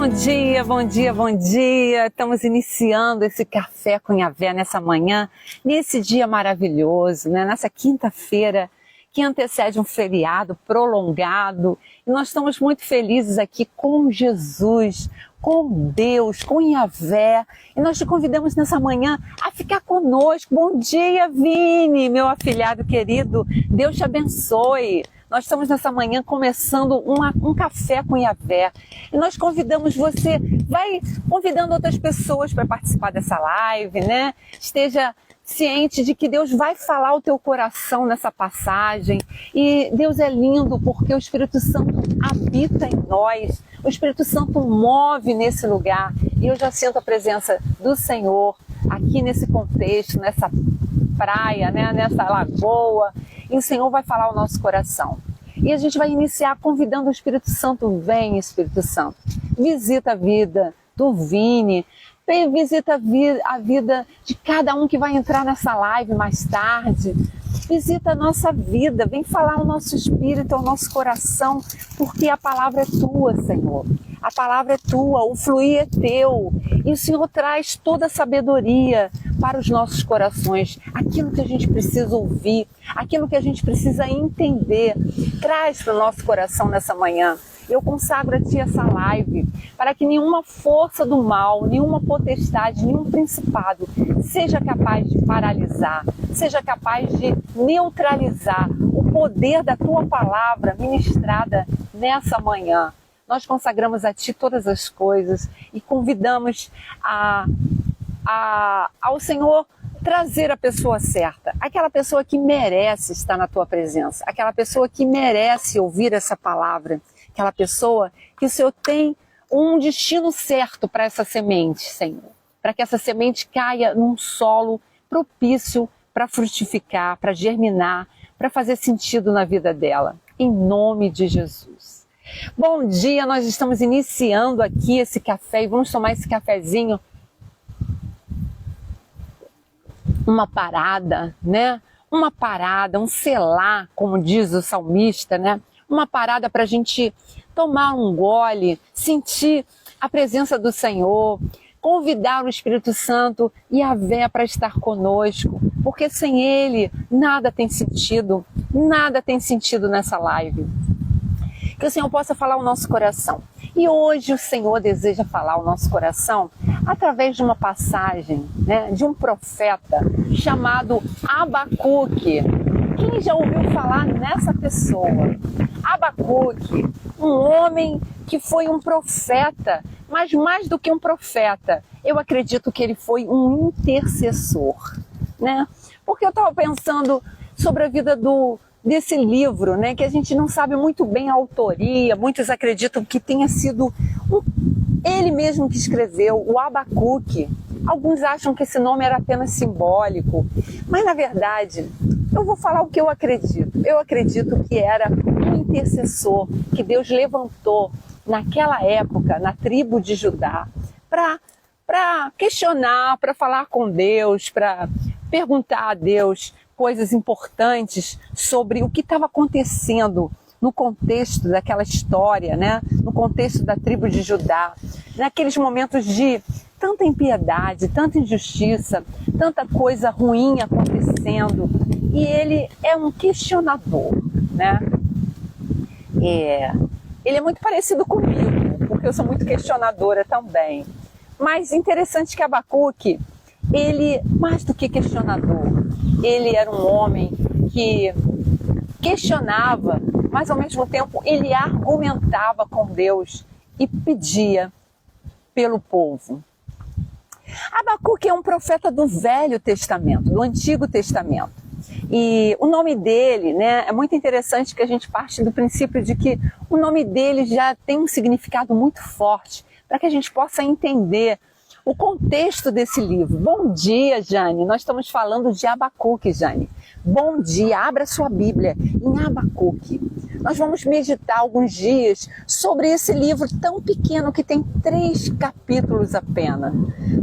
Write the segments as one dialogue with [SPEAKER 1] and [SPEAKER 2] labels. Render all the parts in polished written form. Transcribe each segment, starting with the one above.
[SPEAKER 1] Bom dia, bom dia, bom dia. Estamos iniciando esse Café com Yahvé nessa manhã, nesse dia maravilhoso, né? Nessa quinta-feira que antecede um feriado prolongado. E nós estamos muito felizes aqui com Jesus, com Deus, com Yahvé. E nós te convidamos nessa manhã a ficar conosco. Bom dia, Vini, meu afilhado querido. Deus te abençoe. Nós estamos nessa manhã começando um café com Yahvé. E nós convidamos você, vai convidando outras pessoas para participar dessa live, né? Esteja ciente de que Deus vai falar o teu coração nessa passagem. E Deus é lindo porque o Espírito Santo habita em nós. O Espírito Santo move nesse lugar. E eu já sinto a presença do Senhor aqui nesse contexto, nessa praia, né? Nessa lagoa. E o Senhor vai falar o nosso coração. E a gente vai iniciar convidando o Espírito Santo. Vem, Espírito Santo. Visita a vida do Vini. Visita a vida de cada um que vai entrar nessa live mais tarde. Visita a nossa vida. Vem falar ao nosso espírito, ao nosso coração. Porque a palavra é tua, Senhor. A palavra é tua, o fluir é teu. E o Senhor traz toda a sabedoria para os nossos corações. Aquilo que a gente precisa ouvir, aquilo que a gente precisa entender. Traz para o nosso coração nessa manhã. Eu consagro a Ti essa live para que nenhuma força do mal, nenhuma potestade, nenhum principado seja capaz de paralisar, seja capaz de neutralizar o poder da Tua palavra ministrada nessa manhã. Nós consagramos a Ti todas as coisas e convidamos ao Senhor trazer a pessoa certa, aquela pessoa que merece estar na Tua presença, aquela pessoa que merece ouvir essa palavra, aquela pessoa que o Senhor tem um destino certo para essa semente, Senhor, para que essa semente caia num solo propício para frutificar, para germinar, para fazer sentido na vida dela, em nome de Jesus. Bom dia, nós estamos iniciando aqui esse café e vamos tomar esse cafezinho. Uma parada, né? Uma parada, um selar, como diz o salmista, né? Uma parada para a gente tomar um gole, sentir a presença do Senhor, convidar o Espírito Santo e a Yahvé para estar conosco, porque sem Ele nada tem sentido nessa live. Que o Senhor possa falar o nosso coração. E hoje o Senhor deseja falar o nosso coração através de uma passagem, né, de um profeta chamado Abacuque. Quem já ouviu falar nessa pessoa? Abacuque, um homem que foi um profeta, mas mais do que um profeta, eu acredito que ele foi um intercessor, né? Porque eu estava pensando sobre a vida desse livro, né, que a gente não sabe muito bem a autoria, muitos acreditam que tenha sido ele mesmo que escreveu, o Abacuque. Alguns acham que esse nome era apenas simbólico, mas na verdade, eu vou falar o que eu acredito. Eu acredito que era um intercessor que Deus levantou naquela época, na tribo de Judá, para questionar, para falar com Deus, para perguntar a Deus coisas importantes sobre o que estava acontecendo no contexto daquela história, né? No contexto da tribo de Judá, naqueles momentos de tanta impiedade, tanta injustiça, tanta coisa ruim acontecendo. E ele é um questionador, né? Ele é muito parecido comigo, porque eu sou muito questionadora também. Mas interessante que Abacuque, ele, mais do que questionador, ele era um homem que questionava, mas ao mesmo tempo ele argumentava com Deus e pedia pelo povo. Abacuque é um profeta do Velho Testamento, do Antigo Testamento. E o nome dele, né, é muito interessante que a gente parte do princípio de que o nome dele já tem um significado muito forte, para que a gente possa entender o contexto desse livro. Bom dia, Jane. Nós estamos falando de Abacuque, Jane. Bom dia. Abra sua Bíblia em Abacuque. Nós vamos meditar alguns dias sobre esse livro tão pequeno que tem 3 capítulos apenas,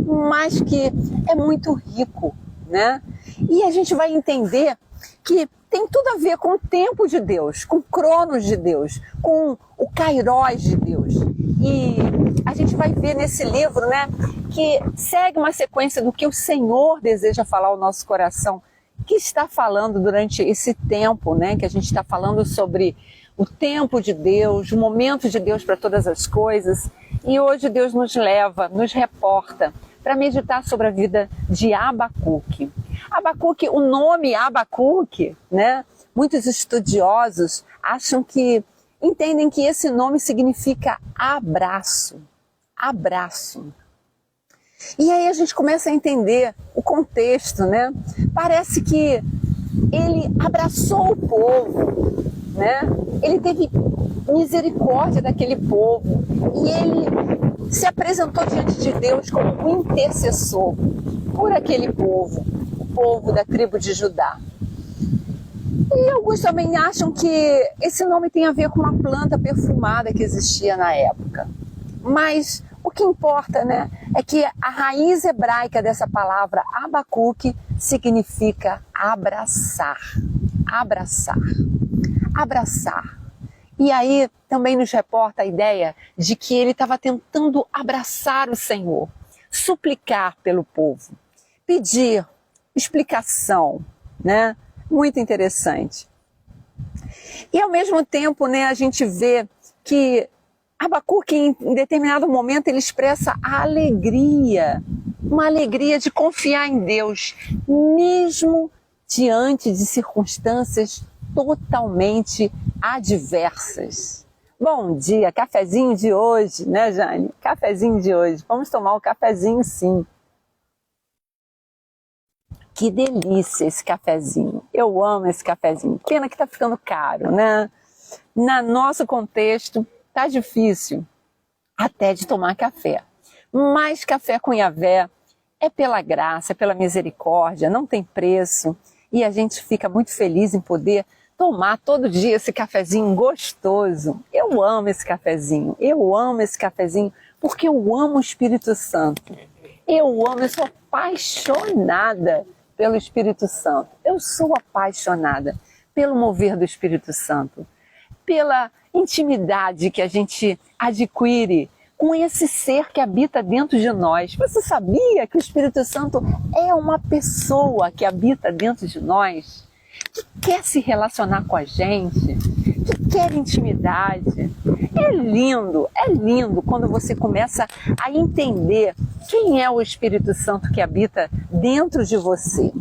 [SPEAKER 1] mas que é muito rico, né? E a gente vai entender que tem tudo a ver com o tempo de Deus, com o cronos de Deus, com o kairós de Deus. E a gente vai ver nesse livro, né, que segue uma sequência do que o Senhor deseja falar ao nosso coração, que está falando durante esse tempo, né, que a gente está falando sobre o tempo de Deus, o momento de Deus para todas as coisas. E hoje Deus nos leva, nos reporta para meditar sobre a vida de Abacuque. Abacuque, o nome Abacuque, né? Muitos estudiosos entendem que esse nome significa abraço, abraço. E aí a gente começa a entender o contexto, né? Parece que ele abraçou o povo, né? Ele teve misericórdia daquele povo e ele se apresentou diante de Deus como um intercessor por aquele povo, o povo da tribo de Judá. E alguns também acham que esse nome tem a ver com uma planta perfumada que existia na época. Mas o que importa, né, é que a raiz hebraica dessa palavra Abacuque significa abraçar, abraçar, abraçar. E aí também nos reporta a ideia de que ele estava tentando abraçar o Senhor, suplicar pelo povo, pedir explicação, né? Muito interessante. E ao mesmo tempo, né, a gente vê que Abacuque, em determinado momento, ele expressa a alegria, uma alegria de confiar em Deus, mesmo diante de circunstâncias totalmente adversas. Bom dia, cafezinho de hoje, né, Jane? Cafezinho de hoje. Vamos tomar um cafezinho, sim. Que delícia esse cafezinho. Eu amo esse cafezinho. Pena que tá ficando caro, né? No nosso contexto, tá difícil até de tomar café. Mas café com Yahvé é pela graça, é pela misericórdia, não tem preço. E a gente fica muito feliz em poder tomar todo dia esse cafezinho gostoso. Eu amo esse cafezinho, porque eu amo o Espírito Santo. Eu sou apaixonada pelo Espírito Santo. Eu sou apaixonada pelo mover do Espírito Santo, pela intimidade que a gente adquire com esse ser que habita dentro de nós. Você sabia que o Espírito Santo é uma pessoa que habita dentro de nós, que quer se relacionar com a gente, que quer intimidade? É lindo quando você começa a entender quem é o Espírito Santo que habita dentro de você.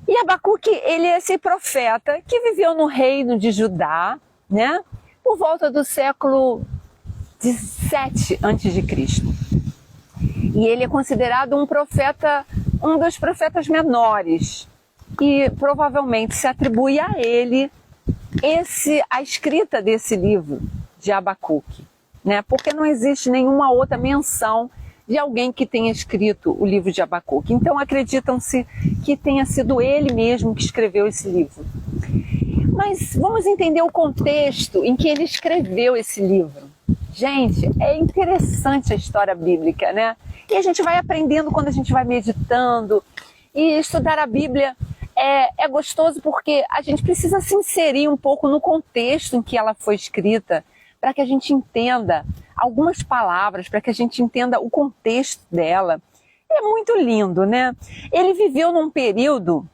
[SPEAKER 1] E Abacuque, ele é esse profeta que viveu no reino de Judá, né, por volta do século 17 a.C. E ele é considerado um dos profetas menores, e provavelmente se atribui a ele a escrita desse livro de Abacuque, né? Porque não existe nenhuma outra menção de alguém que tenha escrito o livro de Abacuque. Então acreditam-se que tenha sido ele mesmo que escreveu esse livro. Mas vamos entender o contexto em que ele escreveu esse livro. Gente, é interessante a história bíblica, né? E a gente vai aprendendo quando a gente vai meditando. E estudar a Bíblia é gostoso porque a gente precisa se inserir um pouco no contexto em que ela foi escrita, para que a gente entenda algumas palavras, para que a gente entenda o contexto dela. É muito lindo, né? Ele viveu num período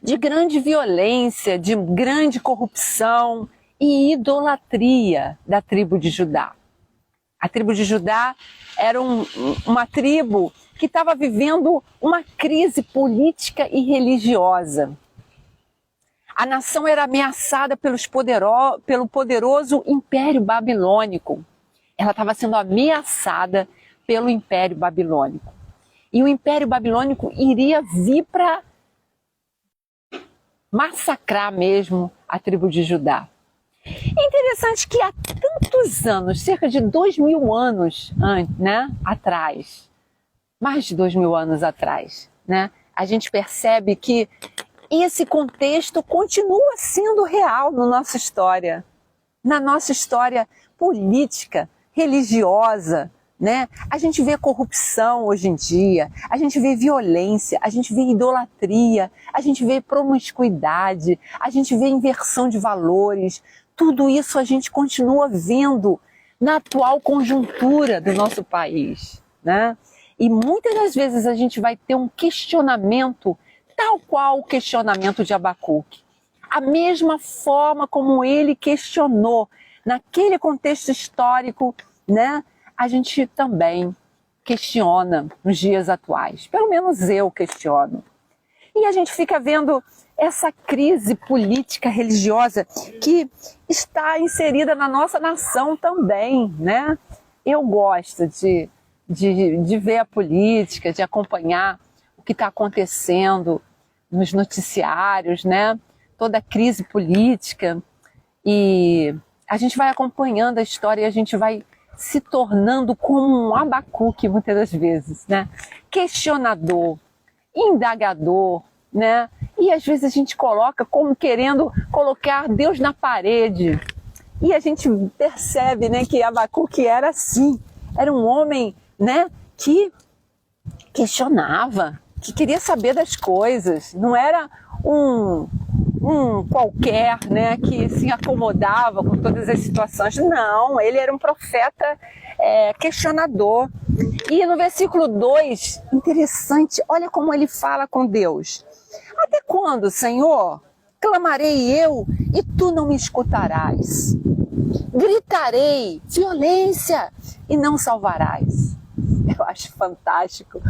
[SPEAKER 1] de grande violência, de grande corrupção e idolatria da tribo de Judá. A tribo de Judá era uma tribo que estava vivendo uma crise política e religiosa. A nação era ameaçada pelo poderoso Império Babilônico. Ela estava sendo ameaçada pelo Império Babilônico. E o Império Babilônico iria vir para massacrar mesmo a tribo de Judá. É interessante que há tantos anos, cerca de 2000 anos atrás, mais de 2000 anos atrás, né, a gente percebe que esse contexto continua sendo real na nossa história política, religiosa, né? A gente vê corrupção hoje em dia, a gente vê violência, a gente vê idolatria, a gente vê promiscuidade, a gente vê inversão de valores. Tudo isso a gente continua vendo na atual conjuntura do nosso país, né? E muitas das vezes a gente vai ter um questionamento, tal qual o questionamento de Abacuque. A mesma forma como ele questionou naquele contexto histórico, né? A gente também questiona nos dias atuais. Pelo menos eu questiono. E a gente fica vendo essa crise política religiosa que está inserida na nossa nação também, né? Eu gosto de ver a política, de acompanhar o que está acontecendo nos noticiários, né? Toda a crise política. E a gente vai acompanhando a história e a gente vai se tornando como um Abacuque muitas das vezes, né? Questionador, indagador, né? E às vezes a gente coloca como querendo colocar Deus na parede. E a gente percebe, né, que Abacuque era assim, era um homem, né, que questionava, que queria saber das coisas, não era um qualquer, né, que se acomodava com todas as situações. Não, ele era um profeta questionador. E no versículo 2, interessante, olha como ele fala com Deus. Até quando, Senhor, clamarei eu e tu não me escutarás? Gritarei violência e não salvarás. Eu acho fantástico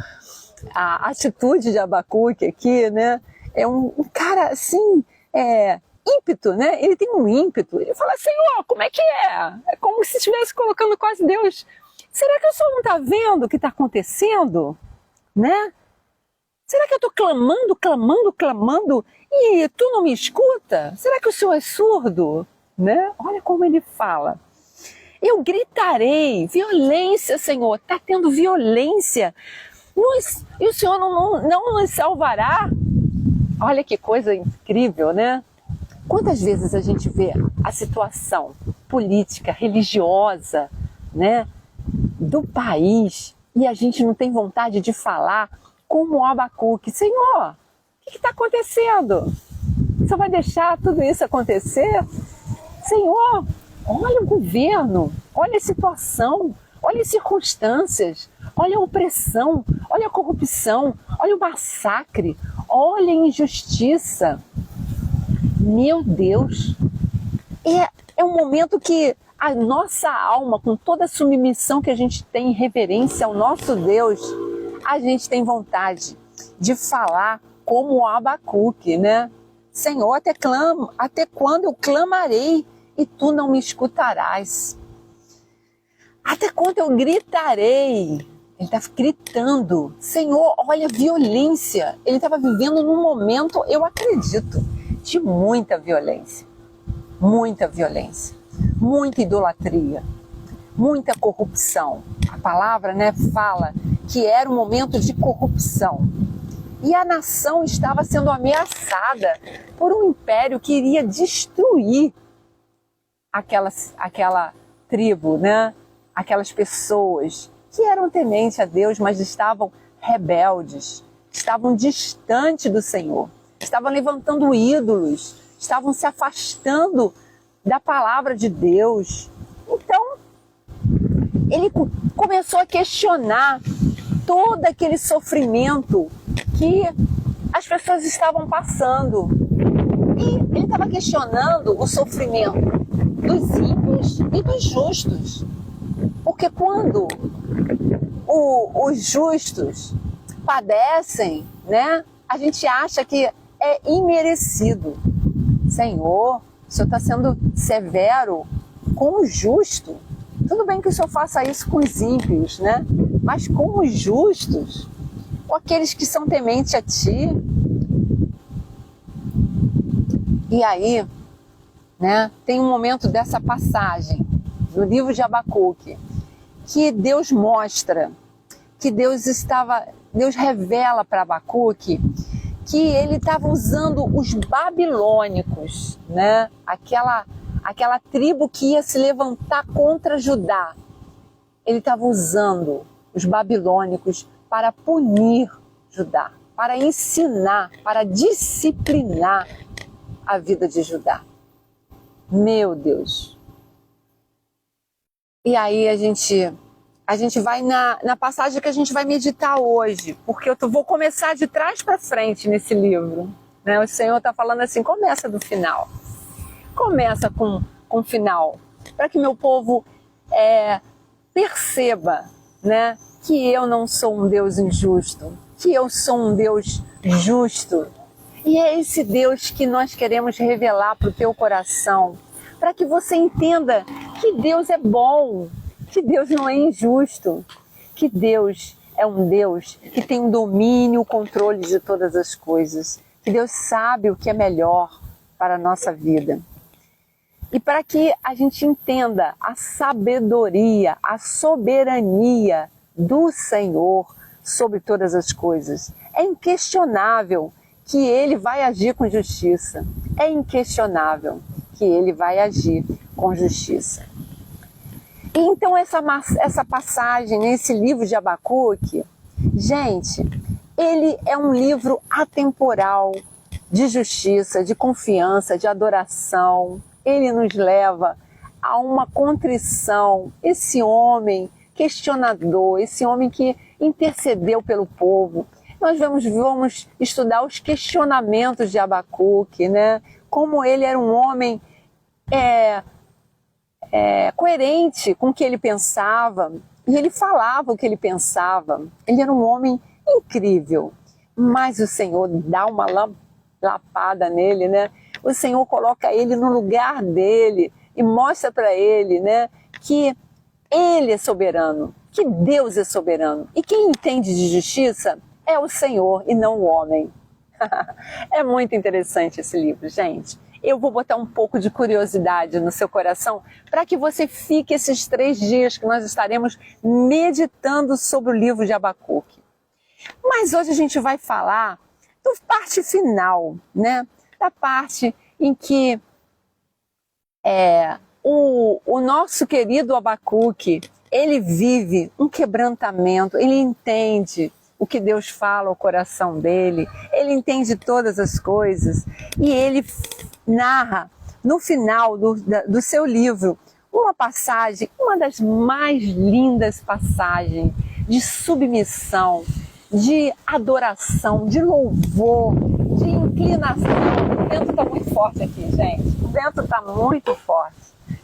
[SPEAKER 1] a atitude de Abacuque aqui, né? É um cara assim, ímpeto, né? Ele tem um ímpeto. Ele fala, Senhor, como é que é? É como se estivesse colocando quase Deus. Será que o Senhor não está vendo o que está acontecendo? Né? Será que eu estou clamando e tu não me escuta? Será que o Senhor é surdo? Né? Olha como ele fala. Eu gritarei, violência, Senhor, está tendo violência. E o Senhor não nos salvará? Olha que coisa incrível, né? Quantas vezes a gente vê a situação política, religiosa, né, do país e a gente não tem vontade de falar como o Abacuque. Senhor, o que está acontecendo? Você vai deixar tudo isso acontecer? Senhor, olha o governo, olha a situação, olha as circunstâncias, olha a opressão, olha a corrupção, olha o massacre, olha a injustiça. Meu Deus, é um momento que a nossa alma, com toda a submissão que a gente tem em reverência ao nosso Deus, a gente tem vontade de falar como o Abacuque, né? Senhor, até quando eu clamarei e tu não me escutarás? Até quando eu gritarei? Ele está gritando. Senhor, olha a violência. Ele estava vivendo num momento, eu acredito, de muita violência. Muita violência. Muita idolatria. Muita corrupção. A palavra, né, fala que era um momento de corrupção. E a nação estava sendo ameaçada por um império que iria destruir aquela tribo, né? Aquelas pessoas que eram tementes a Deus, mas estavam rebeldes, estavam distantes do Senhor, estavam levantando ídolos, estavam se afastando da palavra de Deus. Então, ele começou a questionar todo aquele sofrimento que as pessoas estavam passando. E ele estava questionando o sofrimento dos ímpios e dos justos. Porque quando os justos padecem, né, a gente acha que é imerecido. Senhor, o Senhor está sendo severo com o justo. Tudo bem que o Senhor faça isso com os ímpios, né? Mas com os justos, com aqueles que são tementes a Ti. E aí, né, tem um momento dessa passagem no livro de Abacuque, que Deus mostra, que Deus revela para Abacuque que ele estava usando os babilônicos, né? Aquela tribo que ia se levantar contra Judá. ele estava usando os babilônicos para punir Judá, para ensinar, para disciplinar a vida de Judá. Meu Deus! E aí a gente vai na passagem que a gente vai meditar hoje, porque eu vou começar de trás para frente nesse livro. Né? O Senhor está falando assim, começa do final. Começa com o final, para que meu povo perceba, né, que eu não sou um Deus injusto, que eu sou um Deus justo. E é esse Deus que nós queremos revelar para o teu coração, para que você entenda que Deus é bom, que Deus não é injusto, que Deus é um Deus que tem o domínio, o controle de todas as coisas, que Deus sabe o que é melhor para a nossa vida. E para que a gente entenda a sabedoria, a soberania do Senhor sobre todas as coisas, é inquestionável que Ele vai agir com justiça. É inquestionável que Ele vai agir com justiça. E então essa passagem nesse livro de Abacuque, gente, ele é um livro atemporal de justiça, de confiança, de adoração. Ele nos leva a uma contrição. Esse homem questionador, esse homem que intercedeu pelo povo. Nós vamos estudar os questionamentos de Abacuque, né? Como ele era um homem coerente com o que ele pensava, e ele falava o que ele pensava. Ele era um homem incrível, mas o Senhor dá uma lapada nele, né? O Senhor coloca ele no lugar dele e mostra para ele, né, que ele é soberano, que Deus é soberano. E quem entende de justiça é o Senhor e não o homem. É muito interessante esse livro, gente. Eu vou botar um pouco de curiosidade no seu coração para que você fique esses 3 dias que nós estaremos meditando sobre o livro de Abacuque. Mas hoje a gente vai falar da parte final, né? Da parte em que o nosso querido Abacuque, ele vive um quebrantamento, ele entende o que Deus fala ao coração dele, ele entende todas as coisas e ele narra no final do seu livro uma passagem, uma das mais lindas passagens de submissão, de adoração, de louvor, de inclinação. O vento está muito forte aqui, gente. O vento está muito forte.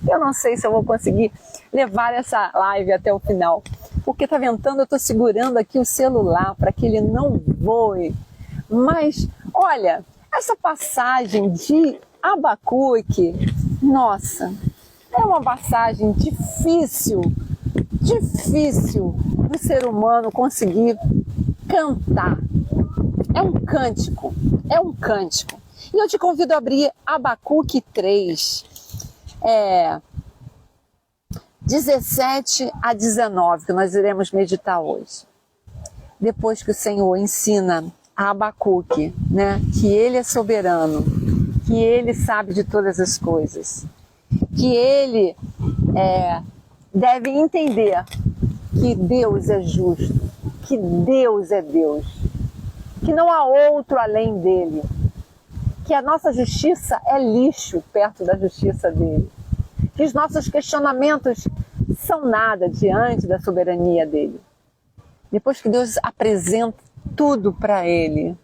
[SPEAKER 1] Eu não sei se eu vou conseguir levar essa live até o final. Porque está ventando, eu estou segurando aqui o celular para que ele não voe. Mas, olha, essa passagem de Abacuque, nossa, é uma passagem difícil do ser humano conseguir cantar. É um cântico. E eu te convido a abrir Abacuque 3, 17 a 19, que nós iremos meditar hoje. Depois que o Senhor ensina a Abacuque, né, que ele é soberano, que ele sabe de todas as coisas, que ele deve entender que Deus é justo, que Deus é Deus, que não há outro além dele, que a nossa justiça é lixo perto da justiça dele, que os nossos questionamentos são nada diante da soberania dele. Depois que Deus apresenta tudo para ele,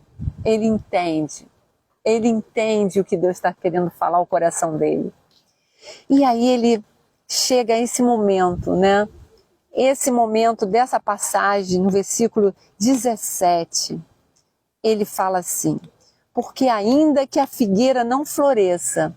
[SPEAKER 1] ele entende o que Deus está querendo falar ao coração dele. E aí ele chega a esse momento, né? Esse momento dessa passagem, no versículo 17, ele fala assim: porque ainda que a figueira não floresça,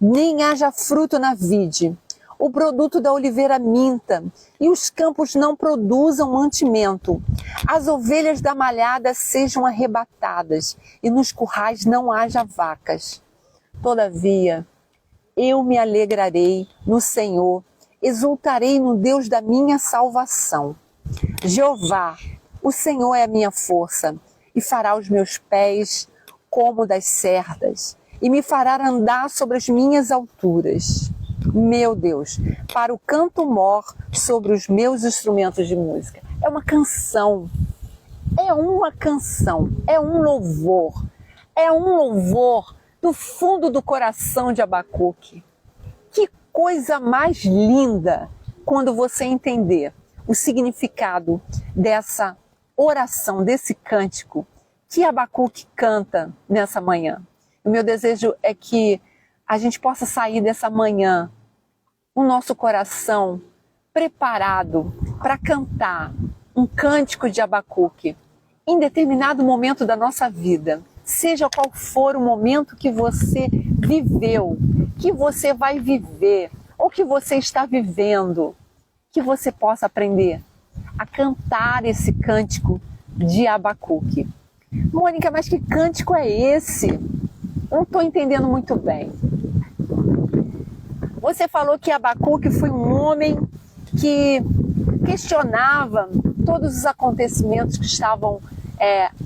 [SPEAKER 1] nem haja fruto na vide, o produto da oliveira minta, e os campos não produzam mantimento, as ovelhas da malhada sejam arrebatadas, e nos currais não haja vacas. Todavia, eu me alegrarei no Senhor, exultarei no Deus da minha salvação. Jeová, o Senhor é a minha força, e fará os meus pés como das cerdas, e me fará andar sobre as minhas alturas. Meu Deus, para o canto-mor sobre os meus instrumentos de música. É uma canção, é um louvor do fundo do coração de Abacuque. Que coisa mais linda quando você entender o significado dessa oração, desse cântico que Abacuque canta nessa manhã. O meu desejo é que a gente possa sair dessa manhã, o nosso coração preparado para cantar um cântico de Abacuque em determinado momento da nossa vida, seja qual for o momento que você viveu, que você vai viver ou que você está vivendo, que você possa aprender a cantar esse cântico de Abacuque. Mônica, mas que cântico é esse? Eu não estou entendendo muito bem. Você falou que Abacuque foi um homem que questionava todos os acontecimentos que estavam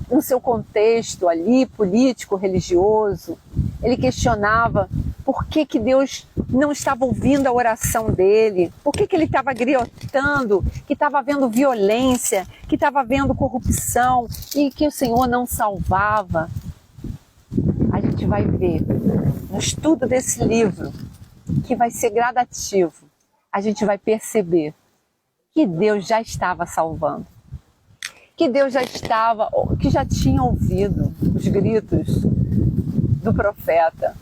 [SPEAKER 1] no seu contexto ali, político, religioso. Ele questionava por que Deus não estava ouvindo a oração dele, por que ele estava gritando, que estava havendo violência, que estava havendo corrupção e que o Senhor não salvava. A gente vai ver no estudo desse livro, que vai ser gradativo, a gente vai perceber que Deus já estava salvando, que Deus que já tinha ouvido os gritos do profeta.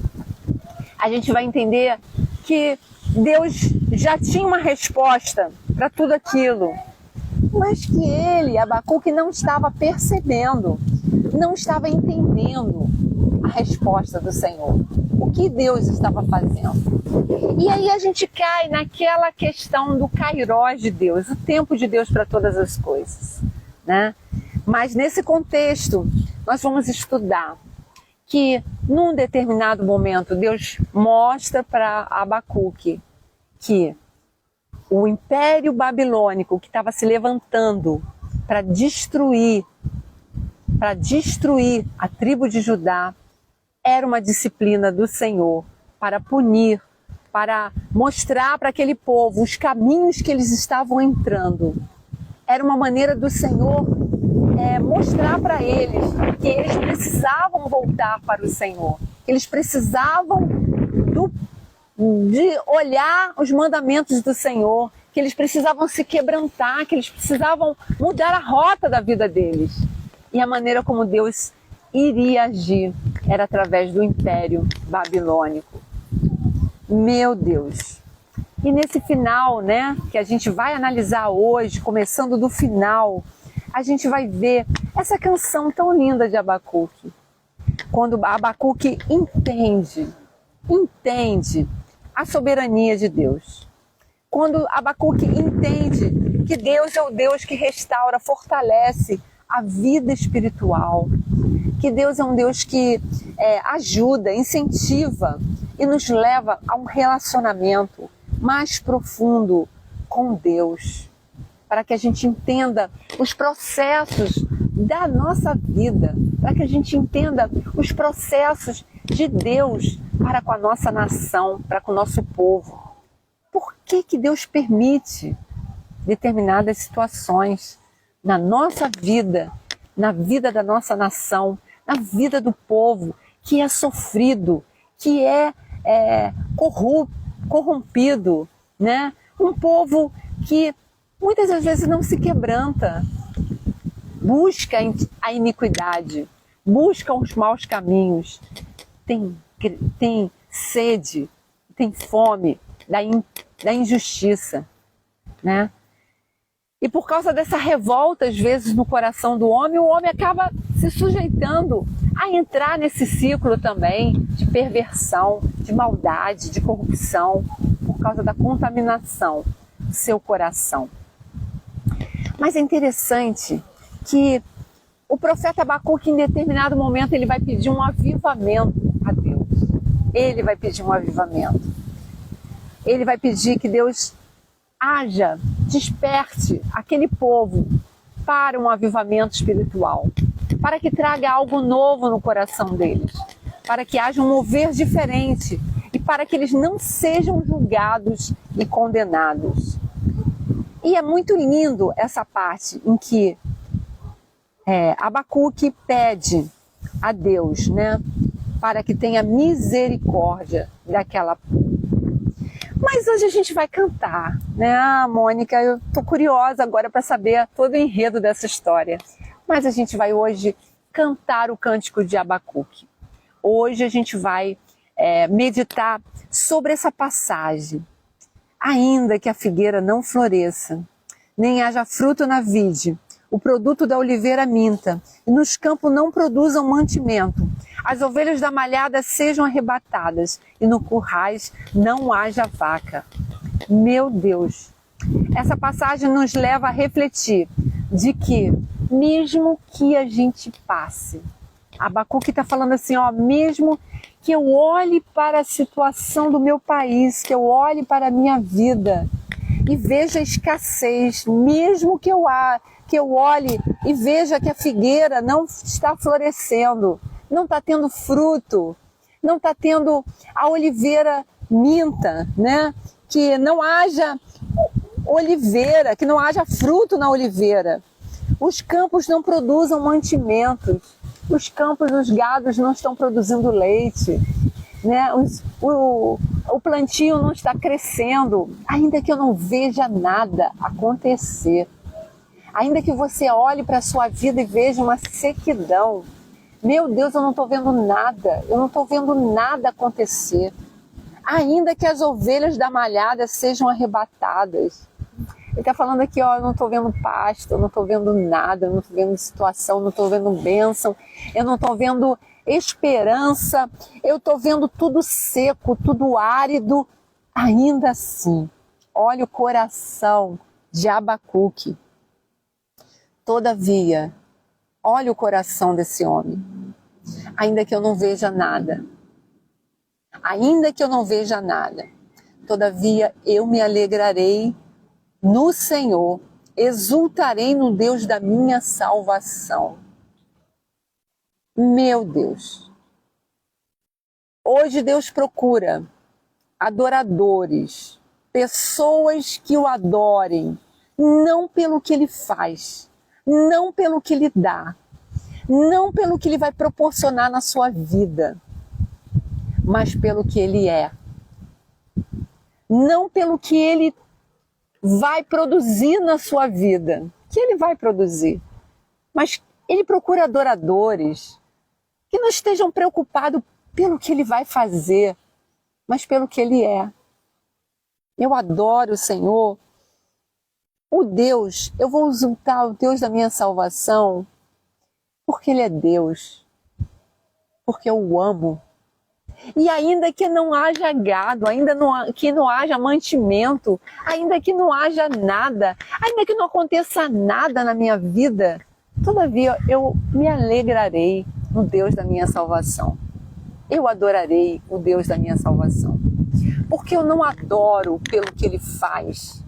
[SPEAKER 1] A gente vai entender que Deus já tinha uma resposta para tudo aquilo, mas que ele, Abacuque, não estava percebendo, não estava entendendo a resposta do Senhor, o que Deus estava fazendo. E aí a gente cai naquela questão do kairós de Deus, o tempo de Deus para todas as coisas, né? Mas nesse contexto, nós vamos estudar que num determinado momento Deus mostra para Abacuque que o Império Babilônico que estava se levantando para destruir a tribo de Judá era uma disciplina do Senhor para punir, para mostrar para aquele povo os caminhos que eles estavam entrando. Era uma maneira do Senhor mostrar para eles que eles precisavam voltar para o Senhor, que eles precisavam de olhar os mandamentos do Senhor, que eles precisavam se quebrantar, que eles precisavam mudar a rota da vida deles. E a maneira como Deus iria agir era através do Império Babilônico. Meu Deus! E nesse final, né, que a gente vai analisar hoje, começando do final, a gente vai ver essa canção tão linda de Abacuque. Quando Abacuque entende a soberania de Deus. Quando Abacuque entende que Deus é o Deus que restaura, fortalece a vida espiritual. Que Deus é um Deus que ajuda, incentiva e nos leva a um relacionamento mais profundo com Deus. Para que a gente entenda os processos da nossa vida, para que a gente entenda os processos de Deus para com a nossa nação, para com o nosso povo. Por que Deus permite determinadas situações na nossa vida, na vida da nossa nação, na vida do povo que é sofrido, que é corrompido, né? Um povo que muitas das vezes não se quebranta, busca a iniquidade, busca os maus caminhos, tem sede, tem fome da injustiça, né? E por causa dessa revolta, às vezes, no coração do homem, o homem acaba se sujeitando a entrar nesse ciclo também de perversão, de maldade, de corrupção, por causa da contaminação do seu coração. Mas é interessante que o profeta Abacuque, em determinado momento, ele vai pedir um avivamento a Deus. Ele vai pedir um avivamento. Ele vai pedir que Deus haja, desperte aquele povo para um avivamento espiritual, para que traga algo novo no coração deles, para que haja um mover diferente e para que eles não sejam julgados e condenados. E é muito lindo essa parte em que Abacuque pede a Deus, né, para que tenha misericórdia daquela. Mas hoje a gente vai cantar, né? Ah, Mônica, eu tô curiosa agora para saber todo o enredo dessa história. Mas a gente vai hoje cantar o cântico de Abacuque. Hoje a gente vai meditar sobre essa passagem. Ainda que a figueira não floresça, nem haja fruto na vide, o produto da oliveira minta, e nos campos não produzam mantimento, as ovelhas da malhada sejam arrebatadas, e no currais não haja vaca. Meu Deus! Essa passagem nos leva a refletir de que, mesmo que a gente passe, Abacuque está falando assim, ó, mesmo que eu olhe para a situação do meu país, que eu olhe para a minha vida e veja a escassez, mesmo que eu olhe e veja que a figueira não está florescendo, não está tendo fruto, não está tendo a oliveira minta, né? Que não haja oliveira, que não haja fruto na oliveira. Os campos não produzam mantimentos. Os campos, os gados não estão produzindo leite, né? O plantio não está crescendo, ainda que eu não veja nada acontecer. Ainda que você olhe para a sua vida e veja uma sequidão. Meu Deus, eu não estou vendo nada, eu não estou vendo nada acontecer. Ainda que as ovelhas da malhada sejam arrebatadas. Ele está falando aqui, ó, eu não estou vendo pasto, eu não estou vendo nada, eu não estou vendo situação, eu não estou vendo bênção, eu não estou vendo esperança, eu estou vendo tudo seco, tudo árido. Ainda assim, olha o coração de Abacuque. Todavia, olha o coração desse homem. Ainda que eu não veja nada, todavia eu me alegrarei no Senhor, exultarei no Deus da minha salvação. Meu Deus, hoje Deus procura adoradores, pessoas que o adorem, não pelo que Ele faz, não pelo que Ele dá, não pelo que Ele vai proporcionar na sua vida, mas pelo que Ele é. Não pelo que Ele vai produzir na sua vida, que Ele vai produzir, mas Ele procura adoradores que não estejam preocupados pelo que Ele vai fazer, mas pelo que Ele é. Eu adoro o Senhor, o Deus, eu vou exultar o Deus da minha salvação, porque Ele é Deus, porque eu o amo. E ainda que não haja gado, que não haja mantimento, ainda que não haja nada, ainda que não aconteça nada na minha vida, todavia eu me alegrarei no Deus da minha salvação. Eu adorarei o Deus da minha salvação. Porque eu não adoro pelo que Ele faz.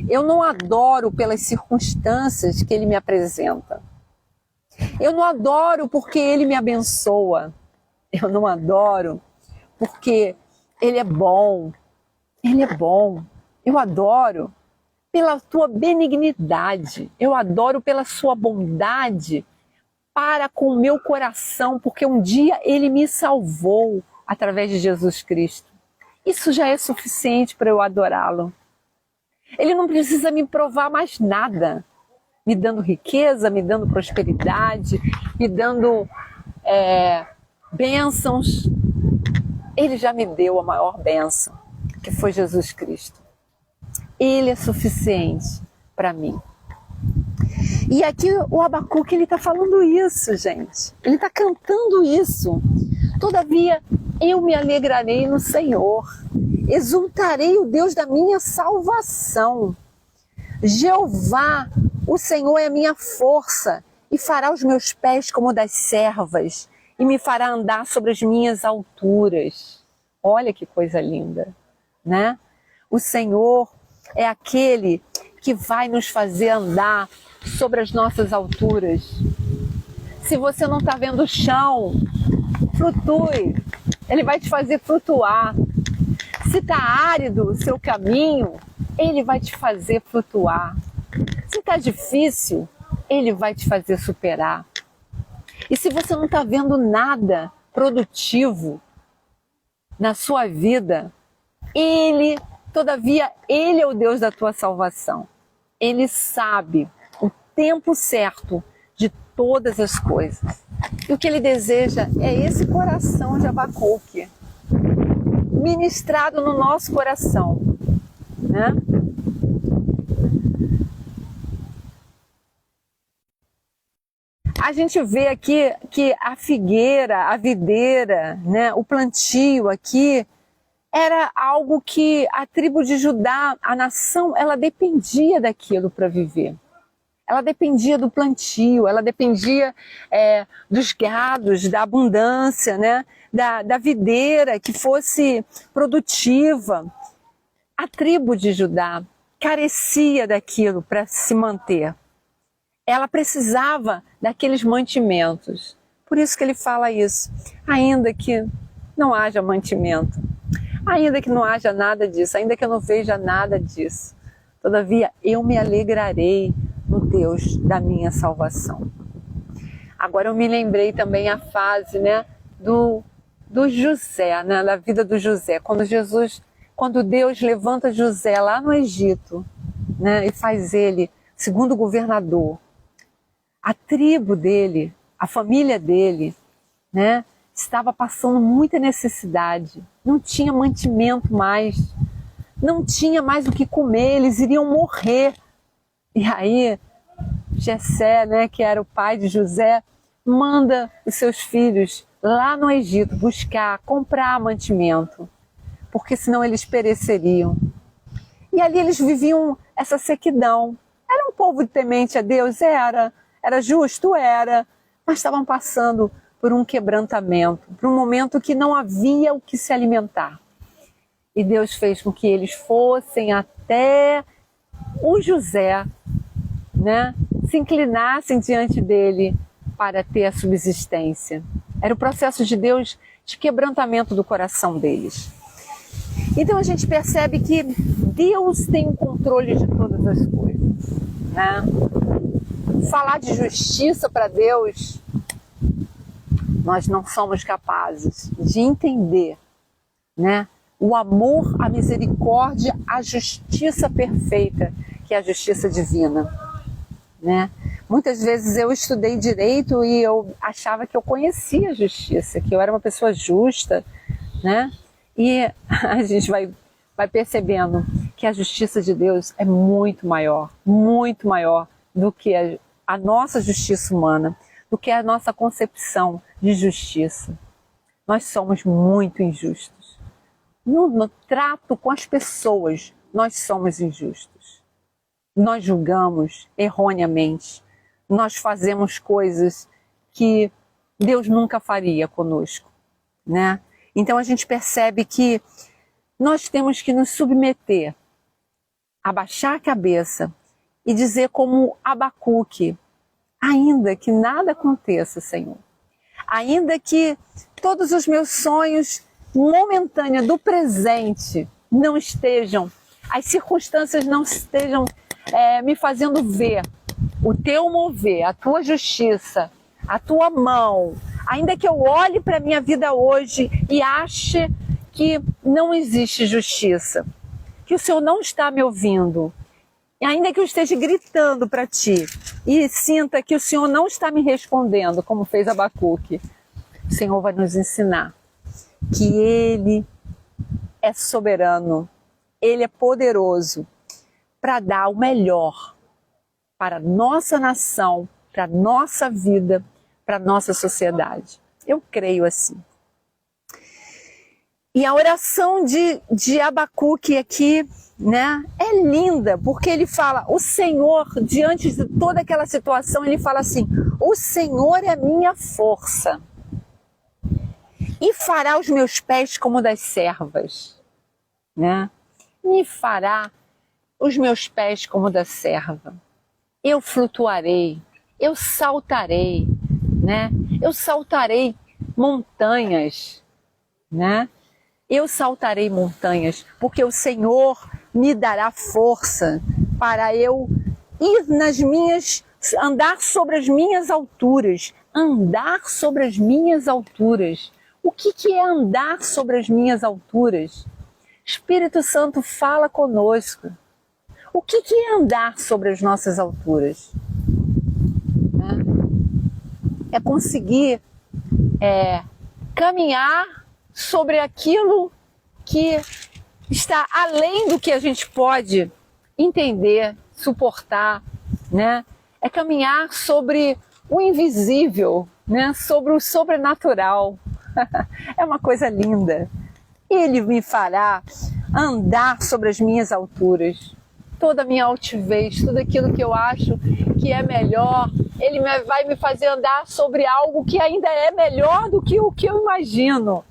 [SPEAKER 1] Eu não adoro pelas circunstâncias que Ele me apresenta. Eu não adoro porque Ele me abençoa. Eu não adoro porque Ele é bom. Ele é bom. Eu adoro pela tua benignidade. Eu adoro pela sua bondade para com o meu coração, porque um dia Ele me salvou através de Jesus Cristo. Isso já é suficiente para eu adorá-lo. Ele não precisa me provar mais nada, me dando riqueza, me dando prosperidade, me dando bênçãos. Ele já me deu a maior bênção, que foi Jesus Cristo. Ele é suficiente para mim. E aqui o Abacuque, ele está falando isso, gente. Ele está cantando isso. Todavia, eu me alegrarei no Senhor. Exultarei o Deus da minha salvação. Jeová, o Senhor é a minha força e fará os meus pés como das servas e me fará andar sobre as minhas alturas. Olha que coisa linda, né? O Senhor é aquele que vai nos fazer andar sobre as nossas alturas. Se você não está vendo o chão, flutue. Ele vai te fazer flutuar. Se está árido o seu caminho, Ele vai te fazer flutuar. Se está difícil, Ele vai te fazer superar. E se você não está vendo nada produtivo na sua vida, todavia, Ele é o Deus da tua salvação. Ele sabe o tempo certo de todas as coisas. E o que Ele deseja é esse coração de Abacuque, ministrado no nosso coração, né? A gente vê aqui que a figueira, a videira, né, o plantio aqui, era algo que a tribo de Judá, a nação, ela dependia daquilo para viver. Ela dependia do plantio, ela dependia dos gados, da abundância, né, da videira que fosse produtiva. A tribo de Judá carecia daquilo para se manter. Ela precisava daqueles mantimentos. Por isso que ele fala isso. Ainda que não haja mantimento, ainda que não haja nada disso, ainda que eu não veja nada disso, todavia eu me alegrarei no Deus da minha salvação. Agora eu me lembrei também a fase, né, do José, né, da vida do José, quando Deus levanta José lá no Egito, né, e faz ele segundo governador. A tribo dele, a família dele, né, estava passando muita necessidade, não tinha mantimento mais, não tinha mais o que comer, eles iriam morrer. E aí, Jessé, né, que era o pai de José, manda os seus filhos lá no Egito comprar mantimento, porque senão eles pereceriam. E ali eles viviam essa sequidão. Era um povo temente a Deus? Era justo? Era. Mas estavam passando por um quebrantamento, por um momento que não havia o que se alimentar. E Deus fez com que eles fossem até o José, né, se inclinassem diante dele para ter a subsistência. Era o processo de Deus de quebrantamento do coração deles. Então a gente percebe que Deus tem o controle de todas as coisas, né? Falar de justiça para Deus, nós não somos capazes de entender, né, o amor, a misericórdia, a justiça perfeita, que é a justiça divina, né? Muitas vezes eu estudei direito e eu achava que eu conhecia a justiça, que eu era uma pessoa justa, né? E a gente vai percebendo que a justiça de Deus é muito maior do que a nossa justiça humana, do que a nossa concepção de justiça. Nós somos muito injustos. No trato com as pessoas, nós somos injustos. Nós julgamos erroneamente. Nós fazemos coisas que Deus nunca faria conosco, né? Então a gente percebe que nós temos que nos submeter, abaixar a cabeça e dizer como Abacuque: ainda que nada aconteça, Senhor, ainda que todos os meus sonhos momentâneos do presente não estejam, as circunstâncias não estejam me fazendo ver o teu mover, a tua justiça, a tua mão, ainda que eu olhe para a minha vida hoje e ache que não existe justiça, que o Senhor não está me ouvindo, e ainda que eu esteja gritando para ti e sinta que o Senhor não está me respondendo, como fez Abacuque, o Senhor vai nos ensinar que Ele é soberano, Ele é poderoso para dar o melhor para a nossa nação, para a nossa vida, para a nossa sociedade. Eu creio assim. E a oração de Abacuque aqui, né, é linda, porque ele fala, o Senhor, diante de toda aquela situação, ele fala assim: o Senhor é minha força e fará os meus pés como das servas, né? Me fará os meus pés como da serva. Eu flutuarei, eu saltarei, né? Eu saltarei montanhas, né? Eu saltarei montanhas, porque o Senhor me dará força para eu ir andar sobre as minhas alturas. Andar sobre as minhas alturas. O que é andar sobre as minhas alturas? Espírito Santo, fala conosco. O que é andar sobre as nossas alturas? É conseguir caminhar sobre aquilo que está além do que a gente pode entender, suportar, né? É caminhar sobre o invisível, né? Sobre o sobrenatural. É uma coisa linda. Ele me fará andar sobre as minhas alturas. Toda a minha altivez, tudo aquilo que eu acho que é melhor, Ele vai me fazer andar sobre algo que ainda é melhor do que o que eu imagino.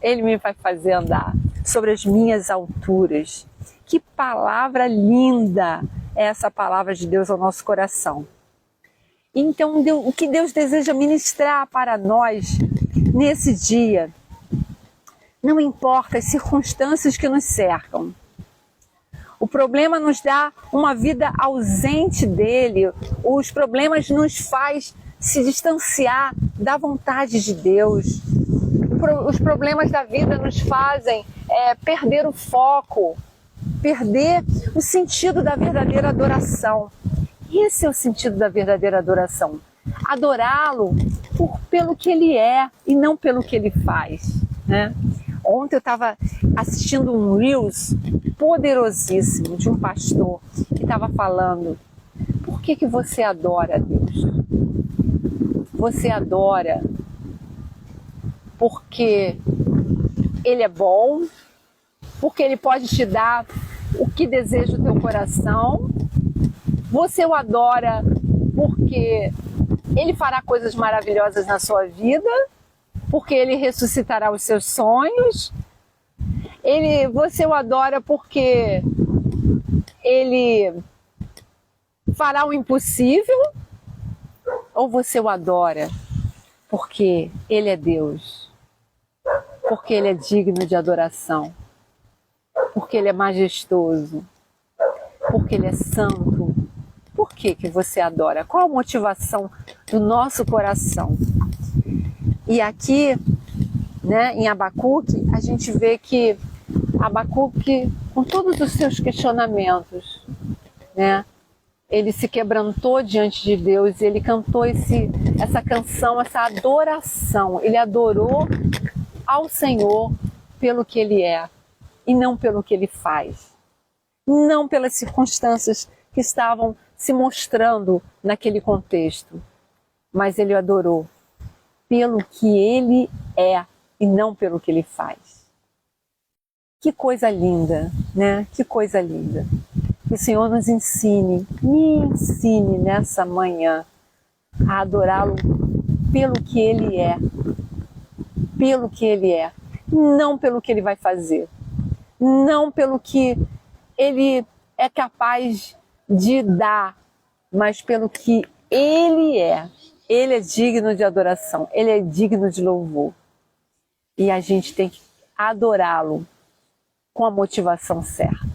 [SPEAKER 1] Ele me vai fazer andar sobre as minhas alturas. Que palavra linda é essa palavra de Deus ao nosso coração. Então, o que Deus deseja ministrar para nós nesse dia, não importa as circunstâncias que nos cercam. O problema nos dá uma vida ausente dele. Os problemas nos faz se distanciar da vontade de Deus. Os problemas da vida nos fazem perder o foco, perder o sentido da verdadeira adoração. Esse é o sentido da verdadeira adoração. Adorá-lo pelo que ele é e não pelo que ele faz, né? Ontem eu estava assistindo um Reels poderosíssimo de um pastor que estava falando: por que você adora a Deus? Você adora porque Ele é bom, porque Ele pode te dar o que deseja o teu coração. Você o adora porque Ele fará coisas maravilhosas na sua vida, porque Ele ressuscitará os seus sonhos. Você o adora porque Ele fará o impossível, ou você o adora porque Ele é Deus, porque Ele é digno de adoração, porque Ele é majestoso, porque Ele é santo? Por que você adora? Qual a motivação do nosso coração? E aqui, né, em Abacuque, a gente vê que Abacuque, com todos os seus questionamentos, né, ele se quebrantou diante de Deus, ele cantou essa canção, essa adoração. Ele adorou ao Senhor pelo que Ele é e não pelo que Ele faz. Não pelas circunstâncias que estavam se mostrando naquele contexto, mas ele adorou pelo que ele é e não pelo que ele faz. Que coisa linda, né? Que coisa linda. Que o Senhor nos ensine, me ensine nessa manhã a adorá-lo pelo que ele é, não pelo que ele vai fazer, não pelo que ele é capaz de dar, mas pelo que ele é. Ele é digno de adoração, ele é digno de louvor. E a gente tem que adorá-lo com a motivação certa.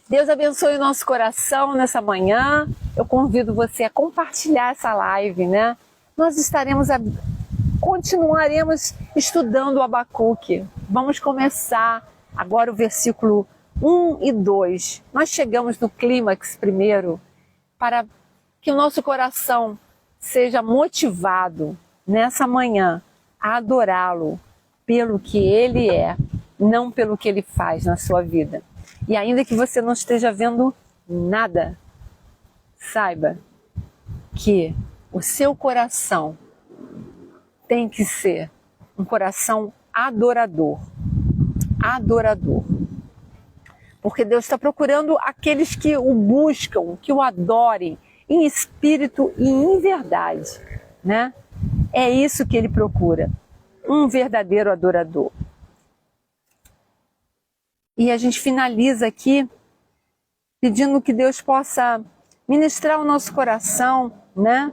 [SPEAKER 1] Deus abençoe o nosso coração nessa manhã. Eu convido você a compartilhar essa live, né? Nós continuaremos estudando o Abacuque. Vamos começar agora o versículo 1 e 2. Nós chegamos no clímax primeiro, para que o nosso coração seja motivado nessa manhã a adorá-lo pelo que ele é, não pelo que ele faz na sua vida. E ainda que você não esteja vendo nada, saiba que o seu coração tem que ser um coração adorador. Adorador. Porque Deus está procurando aqueles que o buscam, que o adorem em espírito e em verdade, né? É isso que ele procura, um verdadeiro adorador. E a gente finaliza aqui pedindo que Deus possa ministrar o nosso coração, né?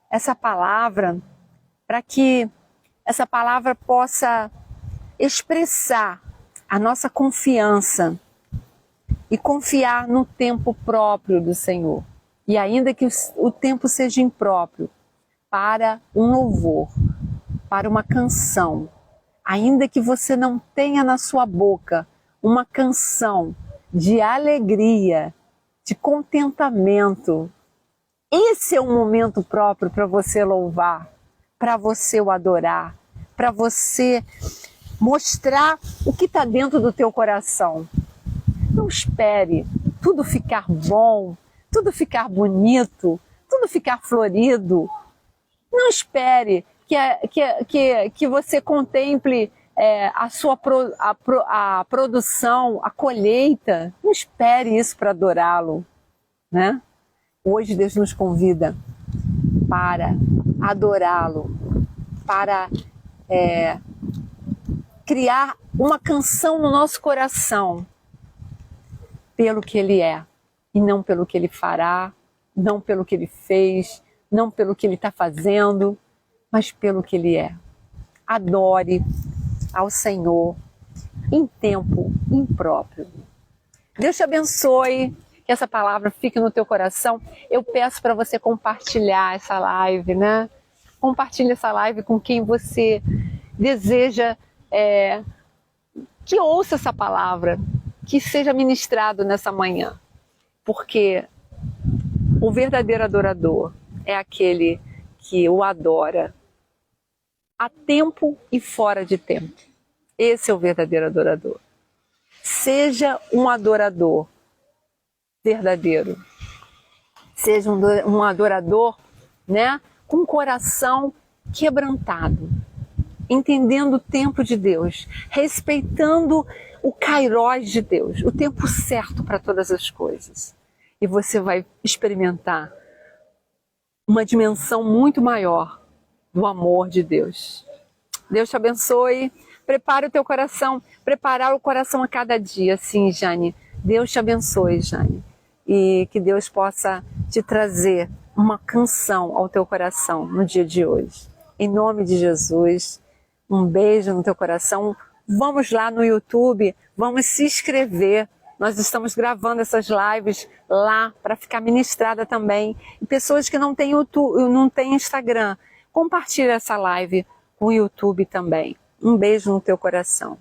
[SPEAKER 1] Essa palavra, para que essa palavra possa expressar a nossa confiança e confiar no tempo próprio do Senhor. E ainda que o tempo seja impróprio, para um louvor, para uma canção, ainda que você não tenha na sua boca uma canção de alegria, de contentamento, esse é um momento próprio para você louvar, para você o adorar, para você mostrar o que está dentro do teu coração. Não espere tudo ficar bom, tudo ficar bonito, tudo ficar florido. Não espere que você contemple a produção, a colheita. Não espere isso para adorá-lo, né? Hoje Deus nos convida para adorá-lo, para criar uma canção no nosso coração pelo que Ele é e não pelo que Ele fará, não pelo que Ele fez, não pelo que Ele está fazendo, mas pelo que Ele é. Adore ao Senhor em tempo impróprio. Deus te abençoe, que essa palavra fique no teu coração. Eu peço para você compartilhar essa live, né? Compartilhe essa live com quem você deseja que ouça essa palavra, que seja ministrado nessa manhã. Porque o verdadeiro adorador é aquele que o adora a tempo e fora de tempo. Esse é o verdadeiro adorador. Seja um adorador verdadeiro. Seja um adorador, né, com o coração quebrantado, entendendo o tempo de Deus, respeitando o kairós de Deus, o tempo certo para todas as coisas. E você vai experimentar uma dimensão muito maior do amor de Deus. Deus te abençoe. Prepare o teu coração, preparar o coração a cada dia. Sim, Jane. Deus te abençoe, Jane. E que Deus possa te trazer uma canção ao teu coração no dia de hoje. Em nome de Jesus, um beijo no teu coração. Vamos lá no YouTube, vamos se inscrever. Nós estamos gravando essas lives lá para ficar ministrada também. E pessoas que não têm YouTube, não têm Instagram, compartilhe essa live com o YouTube também. Um beijo no teu coração.